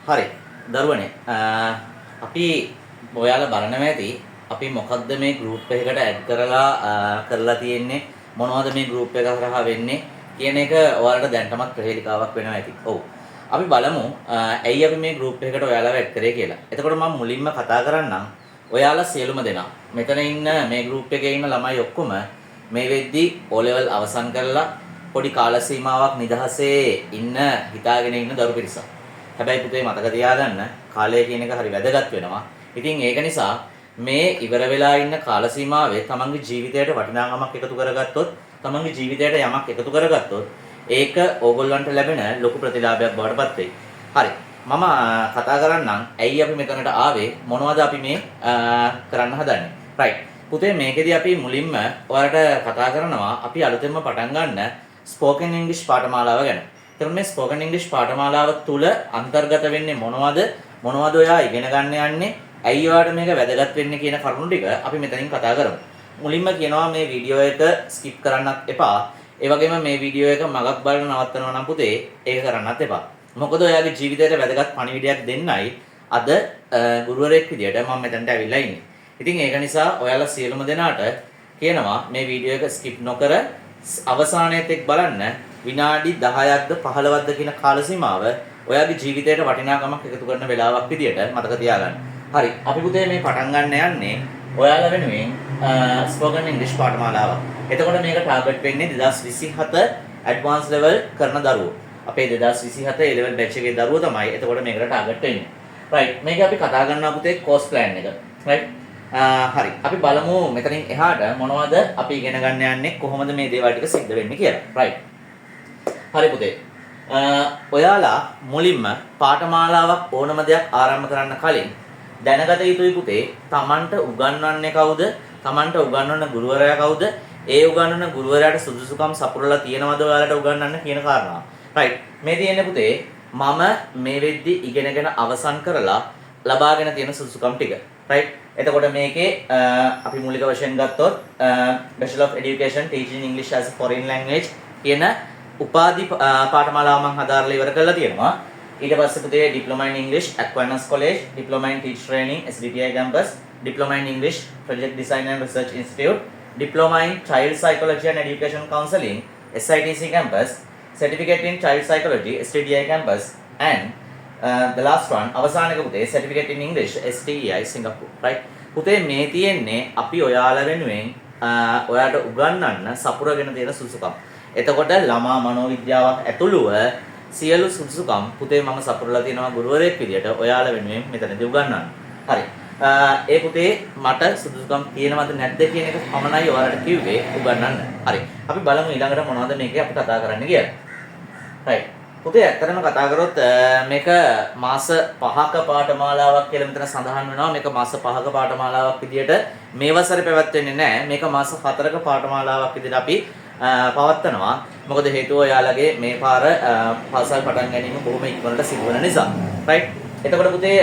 හරි. දරුවනේ අපි ඔයාලා බලනවා ඇති අපි මොකද්ද මේ ගෲප් එකකට ඇඩ් කරලා තියෙන්නේ මොනවද මේ ගෲප් එක හරහා වෙන්නේ කියන එක ඔයාලට දැනටමත් ප්‍රහේලිකාවක් වෙනවා ඇති. ඔව්. අපි බලමු ඇයි අපි මේ ගෲප් එකකට ඔයාලව ඇඩ් කරේ කියලා. එතකොට මම මුලින්ම කතා කරන්නම් ඔයාලා සියලුම දෙනා. මෙතන ඉන්න මේ ගෲප් එකේ ඉන්න ළමයි ඔක්කොම මේ වෙද්දි O level අවසන් කරලා පොඩි කාල සීමාවක් නිදහසේ ඉන්න හිතාගෙන ඉන්න දරු පිරිසක්. හැබැයි පුතේ මතක තියාගන්න කාලය කියන එක හරි වැදගත් වෙනවා. ඉතින් ඒක නිසා මේ ඉවර වෙලා ඉන්න කාල සීමාවේ තමන්ගේ ජීවිතයට වටිනාකමක් එකතු කරගත්තොත්, තමන්ගේ ජීවිතයට යමක් එකතු කරගත්තොත් ඒක ඕගොල්ලන්ට ලැබෙන ලොකු ප්‍රතිලාභයක් බවට පත් වෙයි. හරි. මම කතා කරන්නම් ඇයි අපි මෙතනට ආවේ මොනවද අපි මේ කරන්න හදන්නේ. රයිට්. පුතේ මේකෙදි අපි මුලින්ම ඔයාලට කතා කරනවා අපි අලුතෙන්ම පටන් ගන්න ස්පෝකන් ඉංග්‍රීසි පාඨමාලාව ගැන. එතකොට මේ ස්පෝකන් ඉංග්‍රීසි පාඨමාලාව තුල අන්තර්ගත වෙන්නේ මොනවද ඔයා ඉගෙන ගන්න යන්නේ ඇයි ඔයාලට මේක වැදගත් වෙන්නේ කියන කරුණු ටික අපි මෙතනින් කතා කරමු. මුලින්ම කියනවා මේ වීඩියෝ එක ස්කිප් කරන්නත් එපා. ඒ වගේම මේ වීඩියෝ එක මගක් බලන නවත්තනවා නම් පුතේ ඒක කරන්නත් එපා. මොකද ඔයාගේ ජීවිතයට වැදගත් පණිවිඩයක් දෙන්නයි අද ගුරුවරයෙක් විදියට මම මෙතනට ඇවිල්ලා ඉන්නේ. ඉතින් ඒක නිසා ඔයාලා සියලුම දෙනාට කියනවා මේ වීඩියෝ එක ස්කිප් නොකර අවසානයේත් එක් බලන්න විනාඩි 10ක්ද 15ක්ද කියන කාල සීමාව ඔයාගේ ජීවිතයට වටිනාකමක් එකතු කරන වෙලාවක් විදියට මතක තියාගන්න. හරි. අපි පුතේ මේ පටන් ගන්න යන්නේ ඔයාලා වෙනුවෙන් ස්පෝකන් ඉංග්‍රීසි පාඨමාලාව. එතකොට මේක ටාගට් වෙන්නේ 2027 ඇඩ්වාන්ස් ලෙවල් කරන දරුවෝ. අපේ 2027 A level batch එකේ දරුවෝ තමයි. එතකොට මේකට ටාගට් වෙන්නේ. රයිට්. මේක අපි කතා කරනවා පුතේ කෝස් ප්ලෑන් එක. රයිට්. හරි. අපි බලමු මෙතනින් එහාට මොනවද අපි ඉගෙන ගන්න යන්නේ කොහොමද මේ දේවල් ටික සිද්ධ වෙන්නේ කියලා. රයිට්. හරි පුතේ. ඔයාලා මුලින්ම පාඨමාලාවක් ඕනම දෙයක් ආරම්භ කරන්න කලින් දැනගත යුතුයි පුතේ Tamanට උගන්වන්නේ කවුද? Tamanට උගන්වන ගුරුවරයා කවුද? ඒ උගන්වන ගුරුවරයාට සුදුසුකම් සපුරලා තියෙනවද ඔයාලට උගන්වන්න කියන කාරණාව. රයිට්. මේ තියෙන්නේ පුතේ මම මේ වෙද්දි ඉගෙනගෙන අවසන් කරලා ලබාගෙන තියෙන සුදුසුකම් ටික. රයිට්. එතකොට මේකේ අපි මූලික වශයෙන් ගත්තොත් Bachelor of Education Teaching English as a Foreign Language කියන උපාධි පාඨමාලාව මම හදාarලා ඉවර කරලා තියෙනවා. ඊට පස්සේ පුතේ Diploma in English Aquinas College, Diploma in Teacher Training SDTI campus, Diploma in English Project Design and Research Institute, Diploma in Child Psychology and Education Counseling SITC campus, Certificate in Child Psychology STDI campus, and the last one අවසානක පුතේ Certificate in English STEI Singapore. right. පුතේ මේ තියෙන්නේ අපි ඔයාලා වෙනුවෙන් ඔයාලට උගන්වන්න සපුරගෙන තියෙන සුසුකම්. එතකොට ළමා මනෝවිද්‍යාවක් ඇතුළුව සියලු සුසුකම් පුතේ මම සපුරලා තියෙනවා ගුරුවරයෙක් විදියට ඔයාලා වෙනුවෙන් මෙතනදී උගන්වන්න. හරි. ඒ පුතේ මට සුදුසුකම් තියෙනවද නැද්ද කියන එක පමණයි ඔයාලට කිව්වේ උගන්වන්න. හරි. අපි බලමු ඊළඟට මොනවද මේකේ අපි කතා කරන්න කියලා. right. පුතේ ඇත්තටම කතා කරොත් මේක මාස 5ක පාඨමාලාවක් කියලා මෙතන සඳහන් වෙනවා. මේක මාස 5ක පාඨමාලාවක් විදියට මේ වසරේ පැවැත්වෙන්නේ නැහැ. මේක මාස 4ක පාඨමාලාවක් විදියට අපි පවත්වනවා. මොකද හේතුව ඔයාලගේ මේ පාර පාසල් පටන් ගැනීම බොහොම ඉක්මනට සිදු වෙන නිසා. right. එතකොට පුතේ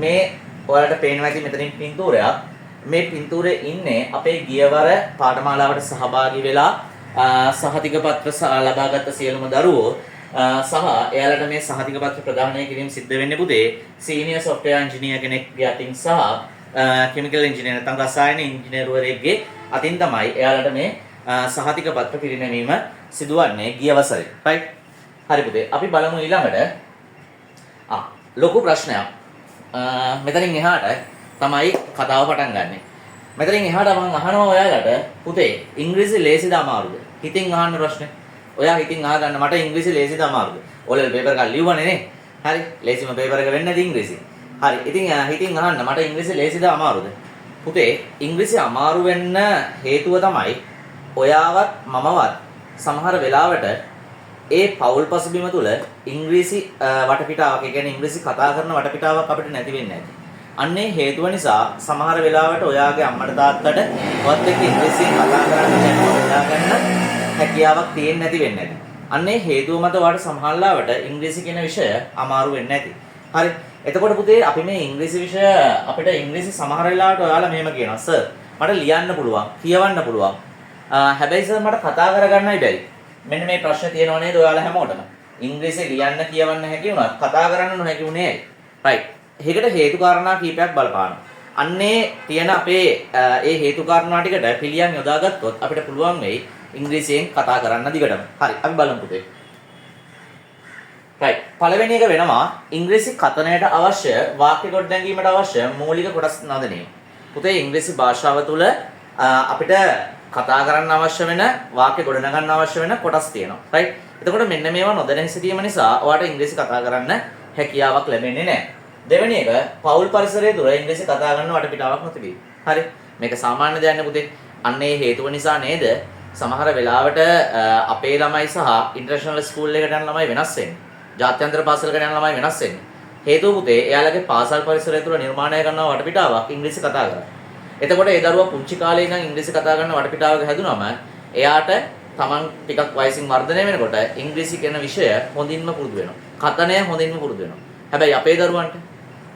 මේ ඔයාලට පේනවා ඇති මෙතනින් පින්තූරයක්. මේ පින්තූරේ ඉන්නේ අපේ ගියවර පාඨමාලාවට සහභාගී වෙලා සහතික පත්‍ර ලබාගත් සියලුම දරුවෝ සහ එයාලට මේ සහතික පත්‍ර ප්‍රදානය කිරීම සිද්ධ වෙන්නේ පුතේ සීනියර් සොෆ්ට්වෙයාර් ඉංජිනේර් කෙනෙක්ගේ අතින් සහ කිමිකල් ඉංජිනේර් නැත්නම් රසායන ඉංජිනේරුවරයෙක්ගේ අතින් තමයි එයාලට මේ සහතික පත්‍ර පිරිනැමීම සිදුවන්නේ ගිය වසරේ. right. හරි පුතේ. අපි බලමු ඊළඟට ලොකු ප්‍රශ්නයක්. මෙතනින් එහාට තමයි කතාව පටන් ගන්නෙ. මෙතනින් එහාට මම අහනවා ඔයාලට පුතේ ඉංග්‍රීසි ලේසිද අමාරුද? හිතින් අහන්න ප්‍රශ්නේ. ඔයා හිතින් අහගන්න මට ඉංග්‍රීසි ලේසිද අමාරුද? ඔලෙල් පේපර් එකක් ලියුවනේ නේ. හරි. ලේසිම පේපර් එක වෙන්නේ නැති ඉංග්‍රීසි. හරි. ඉතින් හිතින් අහන්න මට ඉංග්‍රීසි ලේසිද අමාරුද? පුතේ ඉංග්‍රීසි අමාරු වෙන්න හේතුව තමයි ඔයාවත් මමවත් සමහර වෙලාවට ඒ පෞල් පසුබිම තුල ඉංග්‍රීසි වටපිටාවක්, ඒ කියන්නේ ඉංග්‍රීසි කතා කරන වටපිටාවක් අපිට නැති වෙන්නේ නැති. අන්නේ හේතුව නිසා සමහර වෙලාවට ඔයාගේ අම්මට තාත්තට ඔයත් එක්ක ඉංග්‍රීසියෙන් කතා කරන්න දැනගන්න හැකියාවක් තියෙන්නේ නැති වෙන්නේ නැති. අන්නේ හේතුව මත ඔයාලට සමහරවිට ඉංග්‍රීසි කියන විෂය අමාරු වෙන්නේ නැති. හරි. එතකොට පුතේ අපි මේ ඉංග්‍රීසි විෂය අපිට ඉංග්‍රීසි සමහර වෙලාවට ඔයාලා මෙහෙම කියනවා සර් මට ලියන්න පුළුවන්, කියවන්න පුළුවන්. හැබැයි සර් මට කතා කරගන්නයි බැරි. මෙන්න මේ ප්‍රශ්නේ තියෙනව නේද ඔයාලා හැමෝටම. ඉංග්‍රීසි ලියන්න කියවන්න හැකි වුණත් කතා කරන්න නොහැකි වුණේ ඇයි? රයිට්. ඒකට හේතු කාරණා කීපයක් බලපානවා. අන්නේ තියෙන අපේ ඒ හේතු කාරණා ටිකට පිළියම් යොදාගත්තොත් අපිට පුළුවන් වෙයි ඉංග්‍රීසියෙන් කතා කරන්න දිගටම. හරි. අපි බලමු පුතේ. රයිට්. පළවෙනි එක වෙනවා ඉංග්‍රීසි කතනයට අවශ්‍ය වාක්‍ය ගොඩනැගීමට අවශ්‍ය මූලික කොටස් නඳනීම. පුතේ ඉංග්‍රීසි භාෂාව තුළ අපිට කතා කරන්න අවශ්‍ය වෙන වාක්‍ය ගොඩනගන්න අවශ්‍ය වෙන කොටස් තියෙනවා. රයිට්. එතකොට මෙන්න මේවා නොදැන සිටීම නිසා ඔයාලට ඉංග්‍රීසි කතා කරන්න හැකියාවක් ලැබෙන්නේ නැහැ. දෙවෙනි එක පෞල් පරිසරය තුළ ඉංග්‍රීසි කතා කරන්න වටපිටාවක් නොතිබී. හරි. මේක සාමාන්‍ය දෙයක් නේ පුතේ. අන්න ඒ හේතුව නිසා නේද සමහර වෙලාවට අපේ ළමයි සහ ඉන්ටර්නැෂනල් ස්කූල් එකට යන ළමයි වෙනස් වෙන්නේ. ජාත්‍යන්තර පාසලකට යන ළමයි වෙනස් වෙන්නේ. හේතුව පුතේ එයාලගේ පාසල් පරිසරය තුළ නිර්මාණය කරන වටපිටාවක් ඉංග්‍රීසි කතා කරා. එතකොට ඒ දරුවා පුංචි කාලේ ඉඳන් ඉංග්‍රීසි කතා කරන වටපිටාවක හැදුනම එයාට Taman ටිකක් වයසින් වර්ධනය වෙනකොට ඉංග්‍රීසි කියන විෂය හොඳින්ම පුරුදු වෙනවා. කතනය හොඳින්ම පුරුදු වෙනවා. හැබැයි අපේ දරුවන්ට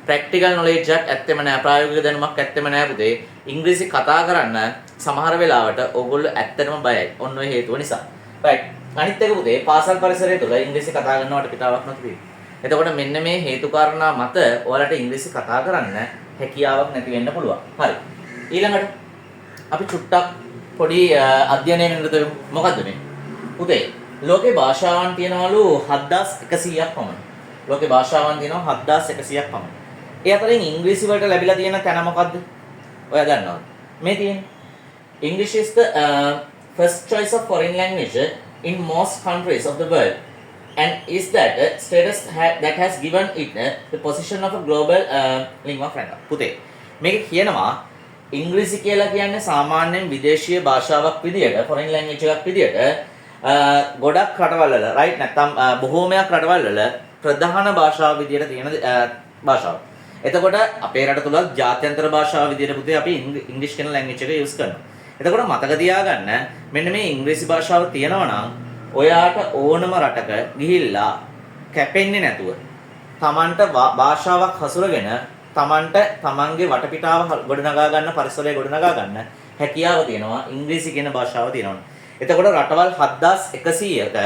ප්‍රැක්ටිකල් නොලෙජ් එකක් ඇත්තෙම නැහැ, ප්‍රායෝගික දැනුමක් ඇත්තෙම නැහැ පුතේ. ඉංග්‍රීසි කතා කරන්න සමහර වෙලාවට ඕගොල්ලෝ ඇත්තටම බයයි. ඔන්න ඔය හේතුව නිසා. රයිට්. අනිත් එක පුතේ පාසල් පරිසරය තුළ ඉංග්‍රීසි කතා කරන වටපිටාවක් නැති. එතකොට මෙන්න මේ හේතු කාරණා මත ඔයාලට ඉංග්‍රීසි කතා කරන්න හැකියාවක් නැති වෙන්න පුළුවන්. හරි. ඊළඟට අපි චුට්ටක් පොඩි අධ්‍යයනයකට නිරත වෙමු. මොකද්ද මේ? පුතේ ලෝකේ භාෂාවන් තියනවලු 7100ක් පමණ. ලෝකේ භාෂාවන් තියෙනවා 7100ක් පමණ. ඒ අතරින් ඉංග්‍රීසි වලට ලැබිලා තියෙන තැන මොකද්ද? ඔයා දන්නවද? මේ තියෙන්නේ. English is the first choice of foreign language in most countries of the world and is that status that has given it the position of a global lingua franca. පුතේ මේක කියනවා ඉංග්‍රීසි කියලා කියන්නේ සාමාන්‍යයෙන් විදේශීය භාෂාවක් විදියට foreign language එකක් විදියට ගොඩක් රටවල් වල right නැත්නම් බොහෝමයක් රටවල් වල ප්‍රධාන භාෂාව විදියට තියෙන භාෂාවක්. එතකොට අපේ රට තුලත් ජාත්‍යන්තර භාෂාව විදියට පුතේ අපි ඉංග්‍රීසි කියන ලැන්ග්වේජ් එක යූස් කරනවා. එතකොට මතක තියාගන්න මෙන්න මේ ඉංග්‍රීසි භාෂාව තියෙනවා නම් ඔයාට ඕනම රටක ගිහිල්ලා කැපෙන්නේ නැතුව Tamanට භාෂාවක් හසුරගෙන Tamanට Tamanගේ වටපිටාව ගොඩනගා ගන්න පරිසරය ගොඩනගා ගන්න හැකියාව තියෙනවා ඉංග්‍රීසි කියන භාෂාව තියෙනවා. එතකොට රටවල් 7100ක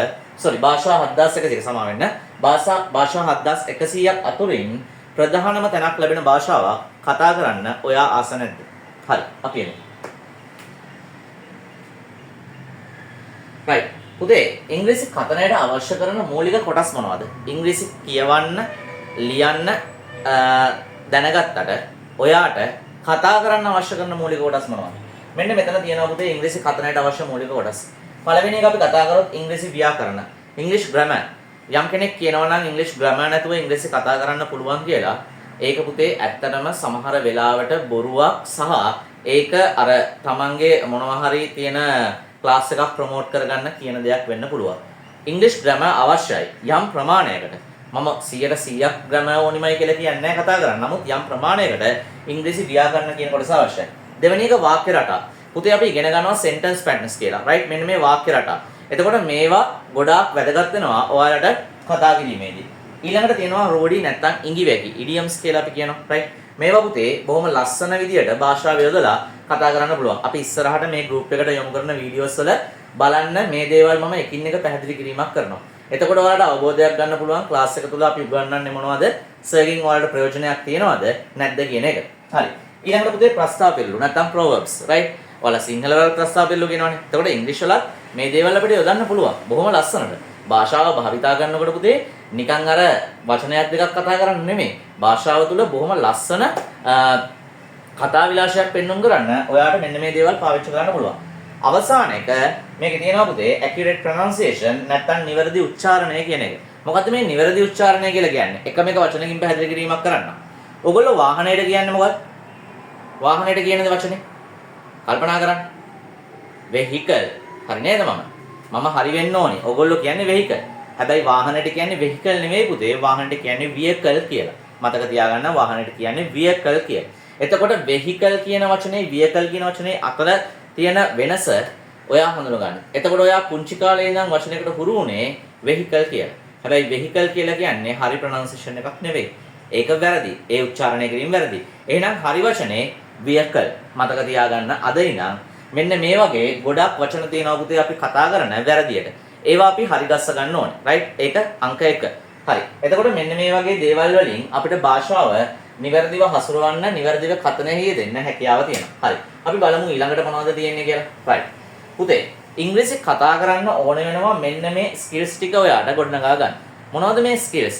භාෂා 7100ක සමා වෙන්න භාෂා 7100ක් අතුරින් ප්‍රධානම තැනක් ලැබෙන භාෂාවක් කතා කරන්න ඔයා ආස නැද්ද? හරි අපි එමු. right පුතේ ඉංග්‍රීසි කතනයට අවශ්‍ය කරන මූලික කොටස් මොනවද? ඉංග්‍රීසි කියවන්න ලියන්න දැනගත්තට ඔයාට කතා කරන්න අවශ්‍ය කරන මූලික කොටස් මොනවද? මෙන්න මෙතන තියෙනවා පුතේ ඉංග්‍රීසි කතනයට අවශ්‍ය මූලික කොටස්. පළවෙනි එක අපි කතා කරොත් ඉංග්‍රීසි ව්‍යාකරණ. English grammar. යම් කෙනෙක් කියනවා නම් English grammar නැතුව ඉංග්‍රීසි කතා කරන්න පුළුවන් කියලා ඒක පුතේ ඇත්තටම සමහර වෙලාවට බොරුවක් සහ ඒක අර තමන්ගේ මොනවා හරි තියෙන ක්ලාස් එකක් ප්‍රොමෝට් කරගන්න කියන දෙයක් වෙන්න පුළුවන්. English grammar අවශ්‍යයි යම් ප්‍රමාණයකට. මම 100%ක් grammar ඕනිමයි කියලා කියන්නේ නැහැ කතා කරන්න. නමුත් යම් ප්‍රමාණයකට ඉංග්‍රීසි ව්‍යාකරණ කියන කොටස අවශ්‍යයි. දෙවෙනි එක වාක්‍ය රටා. පුතේ අපි ඉගෙන ගන්නවා sentence patterns කියලා. right මෙන්න මේ වාක්‍ය රටා. එතකොට මේවා ගොඩාක් වැදගත් වෙනවා ඔයාලට කතා කිරීමේදී. ඊළඟට තියෙනවා රෝඩි නැත්නම් ඉඟිවැකි idioms කියලා අපි කියනවා. right මේවා පුතේ බොහොම ලස්සන විදියට භාෂාව යොදලා කතා කරන්න පුළුවන්. අපි ඉස්සරහට මේ group එකට යොමු කරන වීඩියෝස් වල බලන්න මේ දේවල් මම එකින් එක පැහැදිලි කිරීමක් කරනවා. එතකොට ඔයාලට අවබෝධයක් ගන්න පුළුවන් ක්ලාස් එක තුල අපි උගන්වන්නේ මොනවද? සර්ගෙන් ඔයාලට ප්‍රයෝජනයක් තියෙනවද නැද්ද කියන එක. හරි. ඊළඟට පුතේ ප්‍රස්තාව පිළිලු නැත්නම් proverbs right ඔයාලා සිංහල වල ප්‍රස්තාව පිළිලු කියනවනේ. එතකොට ඉංග්‍රීසි වලත් මේ දේවල් අපිට යොදන්න පුළුවන්. බොහොම ලස්සනට. භාෂාව භාවිතා කරනකොට පුතේ නිකන් අර වචනයක් දෙකක් කතා කරන්නේ නෙමෙයි. භාෂාව තුල බොහොම ලස්සන කතා විලාසයක් පෙන්වන්න කරන්න ඔයාලට මෙන්න මේ දේවල් පාවිච්චි කරන්න පුළුවන්. අවසාන එක මේකේ තියෙනවා පුතේ accurate pronunciation නැත්නම් නිවැරදි උච්චාරණය කියන එක. මොකද්ද මේ නිවැරදි උච්චාරණය කියලා කියන්නේ? එකම එක වචනකින් පැහැදිලි කිරීමක් කරන්න. ඔයගොල්ලෝ වාහනයට කියන්නේ මොකක්ද? වාහනයට කියන වචනේ කල්පනා කරන්න. vehicle. හරි නේද මම හරි වෙන්න ඕනේ. ඔයගොල්ලෝ කියන්නේ vehicle. හැබැයි වාහනයට කියන්නේ vehicle නෙමෙයි පුතේ. වාහනයට කියන්නේ vehicle කියලා. මතක තියාගන්න වාහනයට කියන්නේ vehicle කියලා. එතකොට vehicle කියන වචනේ vehicle කියන වචනේ අතර තියෙන වෙනස ඔයා හඳුනගන්න. එතකොට ඔයා පුංචි කාලේ ඉඳන් වචනයකට හුරු වුණේ vehicle කියලා. හැබැයි vehicle කියලා කියන්නේ හරි pronunciation එකක් නෙවෙයි. ඒක වැරදි. ඒ උච්චාරණය කිරීම වැරදි. එහෙනම් හරි වචනේ vehicle. මතක තියාගන්න අද ඉඳන් මෙන්න මේ වගේ ගොඩක් වචන තියෙනවා පුතේ අපි කතා කරන වැරදියට. ඒවා අපි හරි ගස්ස ගන්න ඕනේ. රයිට්? ඒක අංක 1. හරි. එතකොට මෙන්න මේ වගේ දේවල් වලින් අපිට භාෂාව නිවැරදිව හසුරවන්න, නිවැරදිව කතනෙහි දෙන්න හැකියාව තියෙනවා. හරි. අපි බලමු ඊළඟට මොනවද තියෙන්නේ කියලා. රයිට්. පුතේ ඉංග්‍රීසි කතා කරන්න ඕන වෙනවා මෙන්න මේ ස්කිල්ස් ටික ඔයාට ගොඩනගා ගන්න. මොනවද මේ ස්කිල්ස්?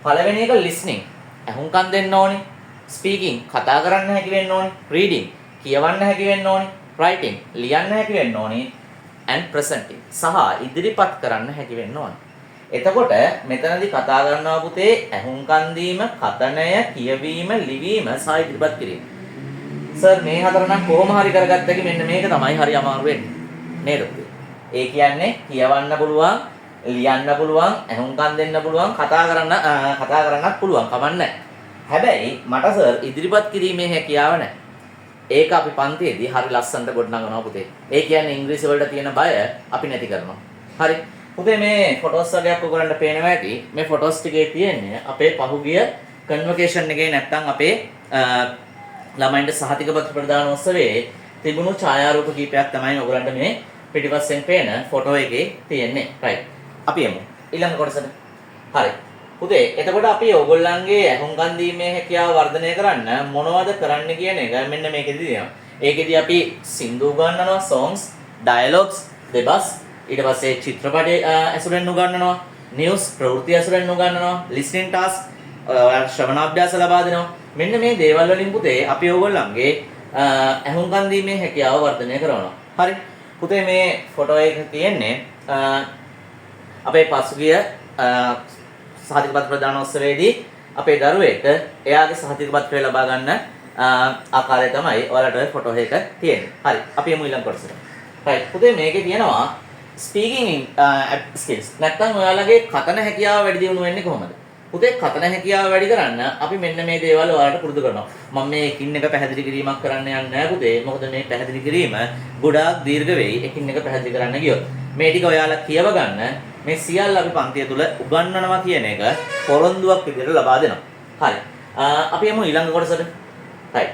පළවෙනි එක listening. අහුම්කම් දෙන්න ඕනේ. speaking කතා කරන්න හැකි වෙන්න ඕනේ. reading කියවන්න හැකි වෙන්න ඕනේ. writing ලියන්න හැකි වෙන්න ඕනේ. and presenting සහ ඉදිරිපත් කරන්න හැකි වෙන්න ඕනේ. එතකොට මෙතනදී කතා කරනවා පුතේ අහුම්කම් දීම, කතනය, කියවීම, ලිවීම සහ ඉදිරිපත් කිරීම. සර් මේ හතර නම් කොහොම හරි කරගත්තකි මෙන්න මේක තමයි හරි අමාරු වෙන්නේ. නේද? ඒ කියන්නේ කියවන්න පුළුවන්, ලියන්න පුළුවන්, අහුම්කම් දෙන්න පුළුවන්, කතා කරන්නත් පුළුවන්. කමන්නේ. හැබැයි මට සර් ඉදිරිපත් කිරීමේ හැකියාව නැහැ. ඒක අපි පන්තියේදී හරි ලස්සනට ගොඩනගනවා පුතේ. ඒ කියන්නේ ඉංග්‍රීසි වලට තියෙන බය අපි නැති කරනවා. හරි. පුතේ මේ ෆොටෝස් වගේක් ඔයගොල්ලන්ට පේනවා ඇති. මේ ෆොටෝස් ටිකේ තියෙන්නේ අපේ පහුගිය කන්වොකේෂන් එකේ නැත්තම් අපේ ළමයින්ට සහතික පත්‍ර ප්‍රදාන උත්සවයේ තිබුණු ඡායාරූප කීපයක් තමයි ඔයගොල්ලන්ට මේ පිටිපස්සෙන් පේන ෆොටෝ එකේ තියෙන්නේ. රයිට්. අපි යමු ඊළඟ කොටසට. හරි. පුතේ එතකොට අපි ඔයගොල්ලන්ගේ අහුම්කම් දීමේ හැකියාව වර්ධනය කරන්න මොනවද කරන්න කියන එක මෙන්න මේකෙදි තියෙනවා. ඒකෙදි අපි සින්දු උගන්වනවා, songs, dialogues, දෙබස්, ඊට පස්සේ චිත්‍රපටි ඇසුරෙන් උගන්වනවා, news ප්‍රවෘත්ති ඇසුරෙන් උගන්වනවා, listening task ශ්‍රවණ අභ්‍යාස ලබා දෙනවා. මෙන්න මේ දේවල් වලින් පුතේ අපි ඔයගොල්ලන්ගේ අහුම්කම් දීමේ හැකියාව වර්ධනය කරනවා. හරි. පුතේ මේ ෆොටෝ එක තියෙන්නේ අපේ පසුගිය සහතික පත්‍ර ප්‍රදාන උත්සවයේදී අපේ දරුවෙක් එයාගේ සහතික පත්‍රය ලබා ගන්න ආකාරය තමයි ඔයාලට ෆොටෝ එක තියෙන්නේ. හරි. අපි යමු ඊළඟ කොටසට. right. පුතේ මේකේ තියෙනවා speaking skills. නැත්නම් ඔයාලගේ කතන හැකියාව වැඩි දියුණු වෙන්නේ කොහොමද? පුතේ කතන හැකියාව වැඩි කරන්න අපි මෙන්න මේ දේවල් ඔයාලට පුරුදු කරනවා. මම මේ එකින් එක පැහැදිලි කිරීමක් කරන්න යන්නේ නැහැ පුතේ. මොකද මේ පැහැදිලි කිරීම ගොඩාක් දීර්ඝ වෙයි. එකින් එක පැහැදිලි කරන්න ගියොත්. මේ ටික ඔයාලා කියව ගන්න මේ සියල්ල අපි පන්තිය තුල උගන්වනවා කියන එක පොරොන්දුවක් විදිහට ලබා දෙනවා. හරි. අපි යමු ඊළඟ කොටසට. right.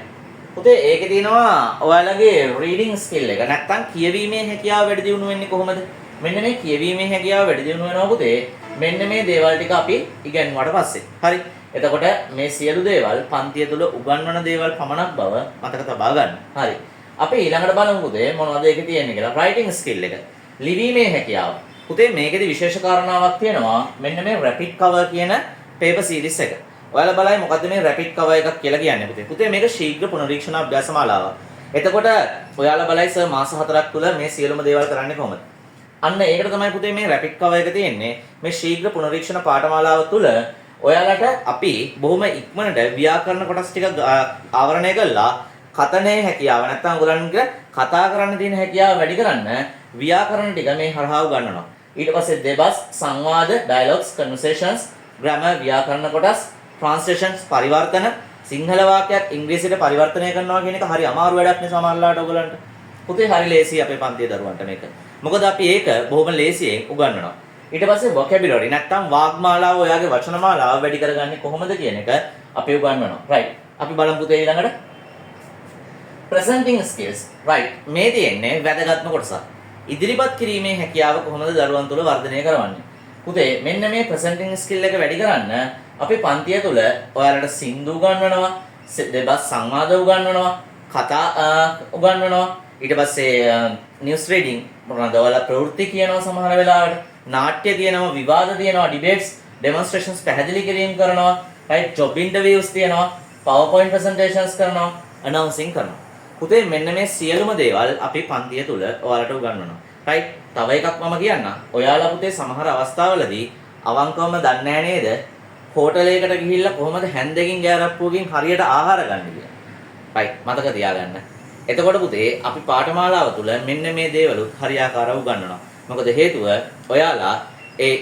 පුතේ ඒකේ තියෙනවා ඔයාලගේ reading skill එක. නැත්තම් කියවීමේ හැකියාව වැඩි දියුණු වෙන්නේ කොහොමද? මෙන්න මේ කියවීමේ හැකියාව වැඩි දියුණු වෙනවා පුතේ. මෙන්න මේ දේවල් ටික අපි ඉගෙනුවාට පස්සේ. හරි. එතකොට මේ සියලු දේවල් පන්තිය තුල උගන්වන දේවල් පමණක් බව මතක තබා ගන්න. හරි. අපි ඊළඟට බලමු පුතේ මොනවද ඒකේ තියෙන්නේ කියලා. writing skill එක. ලිවීමේ හැකියාව. පුතේ මේකෙදි විශේෂ කාරණාවක් තියෙනවා. මෙන්න මේ rapid cover කියන paper series එක. ඔයාලා බලයි මොකද්ද මේ rapid cover එකක් කියලා කියන්නේ පුතේ. පුතේ මේක ශීඝ්‍ර පුනරීක්ෂණ අභ්‍යාස මාලාවක්. එතකොට ඔයාලා බලයි සර් මාස 4ක් තුල මේ සියලුම දේවල් කරන්නේ කොහොමද? අන්න ඒකට තමයි පුතේ මේ rapid cover එක තියෙන්නේ. මේ ශීඝ්‍ර පුනරීක්ෂණ පාඨමාලාව තුල ඔයාලට අපි බොහොම ඉක්මනට ව්‍යාකරණ කොටස් ටික ආවරණය කළා කතනේ හැකියාව නැත්නම් ඔයගොල්ලන්ගේ කතා කරන්න තියෙන හැකියාව වැඩි කරන්න ව්‍යාකරණ ටික මේ හරහා උගන්වනවා. ඊට පස්සේ දෙබස්, සංවාද, dialogues, conversations, grammar ව්‍යාකරණ කොටස්, translations පරිවර්තන, සිංහල වාක්‍යයක් ඉංග්‍රීසියට පරිවර්තනය කරනවා කියන එක හරි අමාරු වැඩක් නේ සමහරලාට ඔයගොල්ලන්ට. පුතේ හරි ලේසි අපේ පන්තියේ දරුවන්ට මේක. මොකද අපි ඒක බොහොම ලේසියෙන් උගන්වනවා. ඊට පස්සේ vocabulary නැත්නම් වාග්මාලාව ඔයාගේ වචනමාලාව වැඩි කරගන්නේ කොහොමද කියන එක අපි උගන්වනවා. right. අපි බලමු පුතේ ඊළඟට. presenting skills. right. මේ තියෙන්නේ වැදගත්ම කොටසක්. ඉදිරිපත් කිරීමේ හැකියාව කොහොමද දරුවන් තුළ වර්ධනය කරවන්නේ? පුතේ මෙන්න මේ presenting skill එක වැඩි කරන්න අපි පන්තිය තුළ ඔයාලට සින්දු උගන්වනවා, දෙබස් සංවාද උගන්වනවා, කතා උගන්වනවා, ඊට පස්සේ news reading මොනවාද ඔයාලා ප්‍රවෘත්ති කියනවා සමහර වෙලාවට, නාට්‍ය තියෙනවා, විවාද තියෙනවා, debates, demonstrations පැහැදිලි කිරීම කරනවා, right, job interviews තියෙනවා, PowerPoint presentations කරනවා, announcing කරනවා. පුතේ මෙන්න මේ සියලුම දේවල් අපි පන්තිය තුල ඔයාලට උගන්වනවා. right. තව එකක් මම කියන්නම්. ඔයාලා පුතේ සමහර අවස්ථාවලදී අවංකවම දන්නේ නැහැ නේද? හෝටලයකට ගිහිල්ලා කොහොමද හැන්දකින් ගෑරප්පුවකින් හරියට ආහාර ගන්න කියලා. right. මතක තියාගන්න. එතකොට පුතේ අපි පාඨමාලාව තුල මෙන්න මේ දේවලුත් හරියාකාරව උගන්වනවා. මොකද හේතුව ඔයාලා ඒ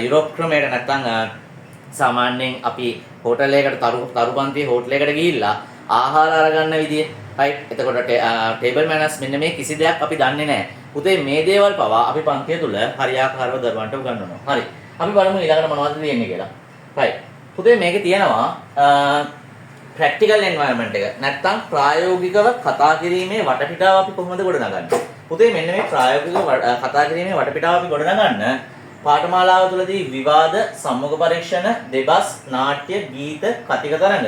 යුරෝප් ක්‍රමයට නැත්තම් සාමාන්‍යයෙන් අපි හෝටලයකට තරුපන්තියේ හෝටලයකට ගිහිල්ලා ආහාර අරගන්න විදිය. right. එතකොට ටේබල් මැනර්ස් මෙන්න මේ කිසි දෙයක් අපි දන්නේ නැහැ. පුතේ මේ දේවල් පවා අපි පන්තිය තුල හරියාකාරව දරුවන්ට උගන්වනවා. හරි. අපි බලමු ඊළඟට මොනවද තියෙන්නේ කියලා. right. පුතේ මේකේ තියෙනවා practical environment එක. නැත්තම් ප්‍රායෝගිකව කතා කිරීමේ වටපිටාව අපි කොහොමද ගොඩනගන්නේ? පුතේ මෙන්න මේ ප්‍රායෝගිකව කතා කිරීමේ වටපිටාව අපි ගොඩනගන්න පාඨමාලාව තුළදී විවාද, සම්මුඛ පරීක්ෂණ, දෙබස්, නාට්‍ය, ගීත, කතික තරඟ,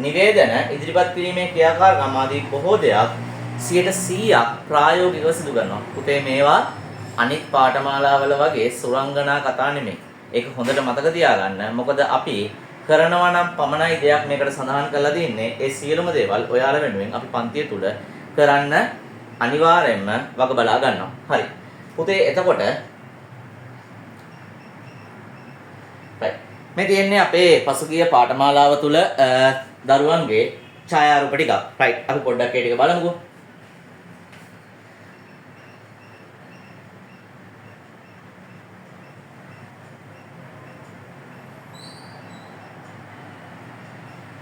නිවේදන ඉදිරිපත් කිරීමේ ක්‍රියාකාරකම් ආදී බොහෝ දෙයක් 100% ප්‍රායෝගිකව සිදු කරනවා. පුතේ මේවා අනිත් පාඨමාලාවල වගේ සුරංගනා කතා නෙමෙයි. ඒක හොඳට මතක තියාගන්න. මොකද අපි කරනවා නම් පමණයි දෙයක් මේකට සඳහන් කරලා තියෙන්නේ. ඒ සියලුම දේවල් ඔයාලා වෙනුවෙන් අපි පන්තිය තුල කරන්න අනිවාර්යයෙන්ම වග බලා ගන්නවා. හරි. පුතේ එතකොට මේ තියෙන්නේ අපේ පසුගිය පාඨමාලාව තුල දරුවන්ගේ ඡායාරූප ටිකක්. රයිට්. අපි පොඩ්ඩක් ඒ ටික බලමුකෝ.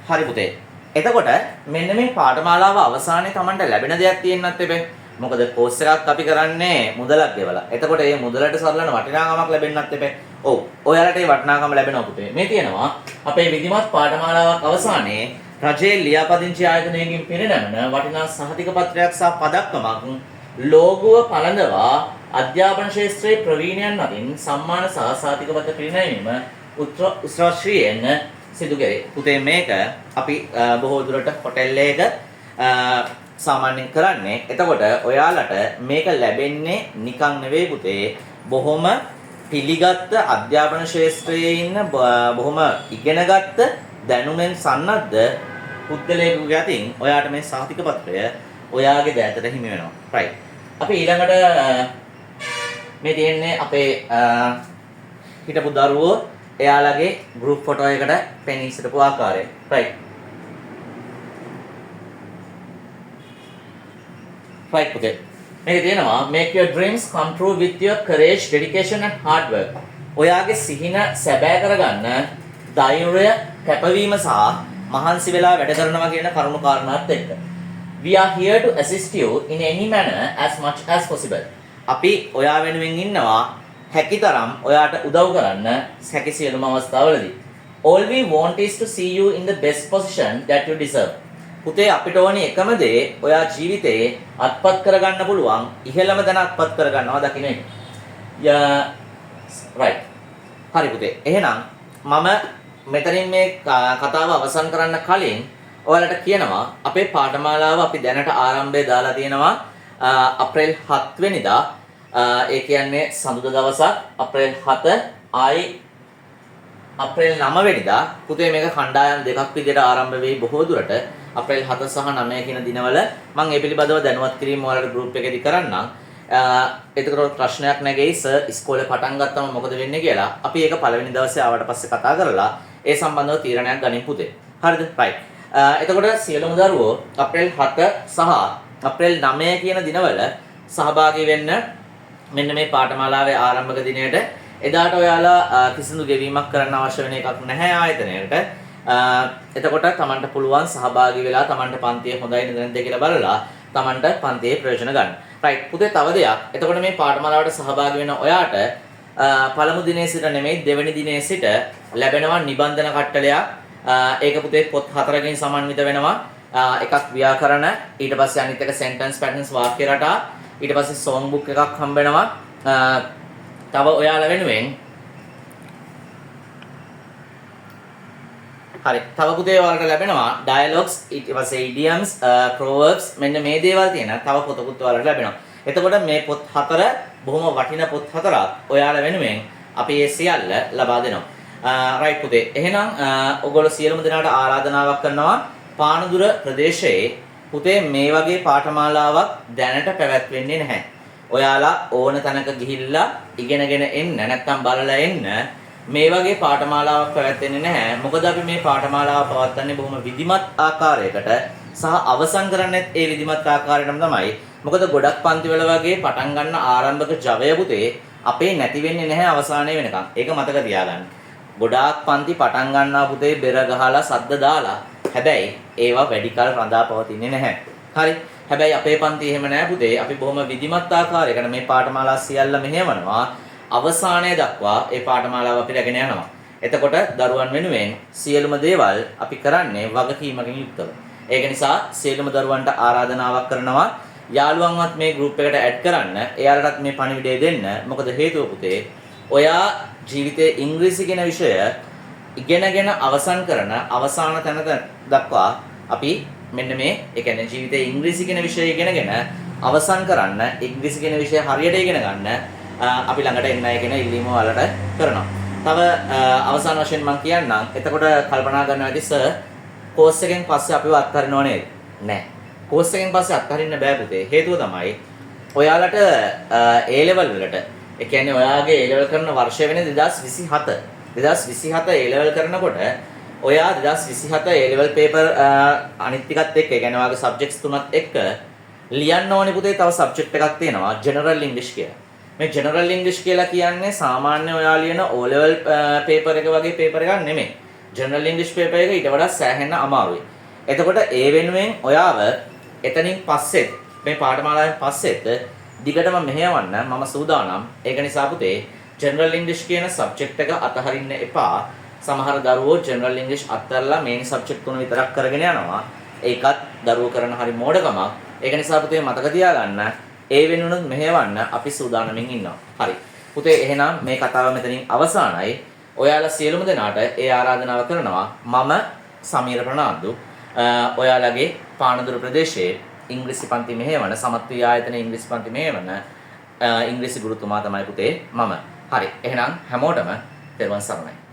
හරි පුතේ. එතකොට මෙන්න මේ පාඨමාලාව අවසානයේ Tamanට ලැබෙන දෙයක් තියෙන්නත් එපේ. මොකද කෝස් එකක් අපි කරන්නේ මුදලක් ගෙවලා. එතකොට මේ මුදලට සරලන වටිනාකමක් ලැබෙන්නත් එපේ. ඔව්. ඔයාලට මේ වටිනාකම ලැබෙනවා පුතේ. මේ තියෙනවා අපේ විධිමත් පාඨමාලාවක් අවසානයේ රජයේ ලියාපදිංචි ආයතනයකින් පිරිනමන වටිනා සහතික පත්‍රයක් සහ පදක්කමක් ලෝගුව පළඳවා අධ්‍යාපන ශාස්ත්‍රයේ ප්‍රවීණයන් අතින් සම්මාන සහ සහතික පත්‍ර පිරිනැමීම උත්සවශ්‍රීයෙන් සිදු කරේ. පුතේ මේක අපි බොහෝ දුරට හොටෙල් එකක සාමාන්‍යයෙන් කරන්නේ. එතකොට ඔයාලට මේක ලැබෙන්නේ නිකන් නෙවෙයි පුතේ. බොහොම පිළිගත් අධ්‍යාපන ශාස්ත්‍රයේ ඉන්න බොහොම ඉගෙනගත්ත දැනුමෙන් සන්නද්ධ පුද්ගලයෙකුගේ අතින් ඔයාට මේ සහතික පත්‍රය ඔයාගේ දෑතට හිමි වෙනවා. right. අපි ඊළඟට මේ තියෙන්නේ අපේ හිටපු දරුවෝ එයාලගේ group photo එකට පෙනී සිටපු ආකාරය. right. right පුතේ. මේක තියෙනවා make your dreams come true with your courage, dedication and hard work. ඔයාගේ සිහින සැබෑ කරගන්න ධෛර්යය, කැපවීම සහ මහන්සි වෙලා වැඩ කරනවා කියන කරුණු කාරණාත් එක්ක. We are here to assist you in any manner as much as possible. අපි ඔයා වෙනුවෙන් ඉන්නවා හැකිතරම් ඔයාට උදව් කරන්න හැකි සියලුම අවස්ථාවලදී. All we want is to see you in the best position that you deserve. පුතේ අපිට ඕනේ එකම දේ ඔයා ජීවිතේ අත්පත් කරගන්න පුළුවන් ඉහළම දන අත්පත් කරගන්නවා දකින්න එක. right. හරි පුතේ. එහෙනම් මම මෙතනින් මේ කතාව අවසන් කරන්න කලින් ඔයාලට කියනවා අපේ පාඨමාලාව අපි දැනට ආරම්භය දාලා තියෙනවා අප්‍රේල් 7 වෙනිදා. ඒ කියන්නේ සඳුදා දවසක් අප්‍රේල් 7 ආයි අප්‍රේල් 9 වෙනිදා. පුතේ මේක කණ්ඩායම් දෙකක් විදිහට ආරම්භ වෙයි බොහෝ දුරට. අප්‍රේල් 7 සහ 9 කියන දිනවල මම මේ පිළිබඳව දැනුවත් කිරීම ඔයාලට ගෲප් එකේදී කරන්නම්. එතකොට ප්‍රශ්නයක් නැගෙයි සර් ඉස්කෝලේ පටන් ගත්තම මොකද වෙන්නේ කියලා. අපි ඒක පළවෙනි දවසේ ආවට පස්සේ කතා කරලා ඒ සම්බන්ධව තීරණයක් ගනිමු පුතේ. හරිද? right. එතකොට සියලුම දරුවෝ අප්‍රේල් 7 සහ අප්‍රේල් 9 කියන දිනවල සහභාගී වෙන්න මෙන්න මේ පාඨමාලාවේ ආරම්භක දිනයට. එදාට ඔයාලා කිසිදු ගෙවීමක් කරන්න අවශ්‍ය වෙන එකක් නැහැ ආයතනයට. එතකොට Tamanට පුළුවන් සහභාගී වෙලා Tamanට පන්තිය හොඳයි නැද්ද කියලා බලලා Tamanට පන්තියේ ප්‍රයෝජන ගන්න. right. පුතේ තව දෙයක්. එතකොට මේ පාඨමාලාවට සහභාගී වෙන ඔයාට පළමු දිනේ සිට නෙමෙයි දෙවෙනි දිනේ සිට ලැබෙනවා නිබන්ධන කට්ටලයක්. ඒක පුතේ පොත් 4කින් සමන්විත වෙනවා. එකක් ව්‍යාකරණ, ඊට පස්සේ අනිත් එක sentence patterns වාක්‍ය රටා, ඊට පස්සේ song book එකක් හම්බ වෙනවා. තව ඔයාලා වෙනුවෙන් හරි තව පුතේ ඔයාලට ලැබෙනවා dialogues, ඊට පස්සේ idioms, proverbs මෙන්න මේ දේවල් තියෙන තව පොතකුත් ඔයාලට ලැබෙනවා. එතකොට මේ පොත් 4 බොහොම වටිනා පොත් 4ක් ඔයාලා වෙනුවෙන් අපි ඒ සියල්ල ලබා දෙනවා. right පුතේ. එහෙනම් ඔයගොල්ලෝ සියලුම දෙනාට ආරාධනාවක් කරනවා පානදුර ප්‍රදේශයේ පුතේ මේ වගේ පාඨමාලාවක් දැනට පැවැත්වෙන්නේ නැහැ. ඔයාලා ඕන තැනක ගිහිල්ලා ඉගෙනගෙන එන්න නැත්නම් බලලා එන්න. මේ වගේ පාඨමාලාවක් පැවැත්වෙන්නේ නැහැ. මොකද අපි මේ පාඨමාලාව පවත්වන්නේ බොහොම විධිමත් ආකාරයකට සහ අවසන් කරන්නේත් ඒ විධිමත් ආකාරයටම තමයි. මොකද ගොඩක් පන්තිවල වගේ පටන් ගන්න ආරම්භක ජවය පුතේ අපේ නැති වෙන්නේ නැහැ අවසානයේ වෙනකන්. ඒක මතක තියාගන්න. ගොඩාක් පන්ති පටන් ගන්නවා පුතේ බෙර ගහලා සද්ද දාලා. හැබැයි ඒවා වැඩි කල රඳා පවතින්නේ නැහැ. හරි. හැබැයි අපේ පන්ති එහෙම නැහැ පුතේ. අපි බොහොම විධිමත් ආකාරයකට මේ පාඨමාලා සියල්ල මෙහෙවනවා. අවසානය දක්වා ඒ පාඨමාලාව අපි රැගෙන යනවා. එතකොට දරුවන් වෙනුවෙන් සියලුම දේවල් අපි කරන්නේ වගකීමකින් යුක්තව. ඒක නිසා සියලුම දරුවන්ට ආරාධනාවක් කරනවා යාළුවන්වත් මේ group එකට add කරන්න. එයාලටත් මේ පණිවිඩය දෙන්න. මොකද හේතුව පුතේ ඔයා ජීවිතයේ ඉංග්‍රීසි කියන විෂය ඉගෙනගෙන අවසන් කරන අවසාන තැන දක්වා අපි මෙන්න මේ ඒ කියන්නේ ජීවිතයේ ඉංග්‍රීසි කියන විෂය ඉගෙනගෙන අවසන් කරන්න ඉංග්‍රීසි කියන විෂය හරියට ඉගෙන ගන්න අපි ළඟට එන්නයි කියන ඉල්ලීම වලට කරනවා. තව අවසාන වශයෙන් මම කියන්නම්. එතකොට කල්පනා කරනවා ඇති සර් කෝස් එකෙන් පස්සේ අපිව අත්හරිනව නේද? නෑ. කෝස් එකෙන් පස්සේ අත්හරින්න බෑ පුතේ. හේතුව තමයි ඔයාලට A level වලට ඒ කියන්නේ ඔයාගේ A level කරන වර්ෂය වෙන්නේ 2027. 2027 A level කරනකොට ඔයා 2027 A level paper අනිත් ටිකත් එක්ක ඒ කියන්නේ ඔයාගේ subjects තුනත් එක්ක ලියන්න ඕනේ පුතේ තව subject එකක් තියෙනවා general english කියලා. මේ general english කියලා කියන්නේ සාමාන්‍ය ඔයා ලියන O level paper එක වගේ paper එකක් නෙමෙයි. general english paper එක ඊට වඩා සෑහෙන අමාරුයි. එතකොට ඒ වෙනුවෙන් ඔයාව එතනින් පස්සෙත් මේ පාඨමාලාවෙන් පස්සෙත් දිගටම මෙහෙයවන්න මම සූදානම්. ඒක නිසා පුතේ general english කියන subject එක අතහරින්න එපා. සමහර දරුවෝ general english අත්හැරලා main subject තුන විතරක් කරගෙන යනවා. ඒකත් දරුවෝ කරන හරි මෝඩකමක්. ඒක නිසා පුතේ මතක තියාගන්න ඒ වෙනුවෙන් මෙහෙයවන්න අපි සූදානමින් ඉන්නවා. හරි. පුතේ එහෙනම් මේ කතාව මෙතනින් අවසానයි. ඔයාලා සියලුම දෙනාට ඒ ආරාධනාව කරනවා. මම සමීර ප්‍රනාන්දු ඔයාලගේ පානදුර ප්‍රදේශයේ ඉංග්‍රීසි පන්ති මෙහෙවන සමත් වී ආයතන ඉංග්‍රීසි පන්ති මෙහෙවන ඉංග්‍රීසි ගුරුතුමා තමයි පුතේ මම. හරි. එහෙනම් හැමෝටම තෙරුවන් සරණයි.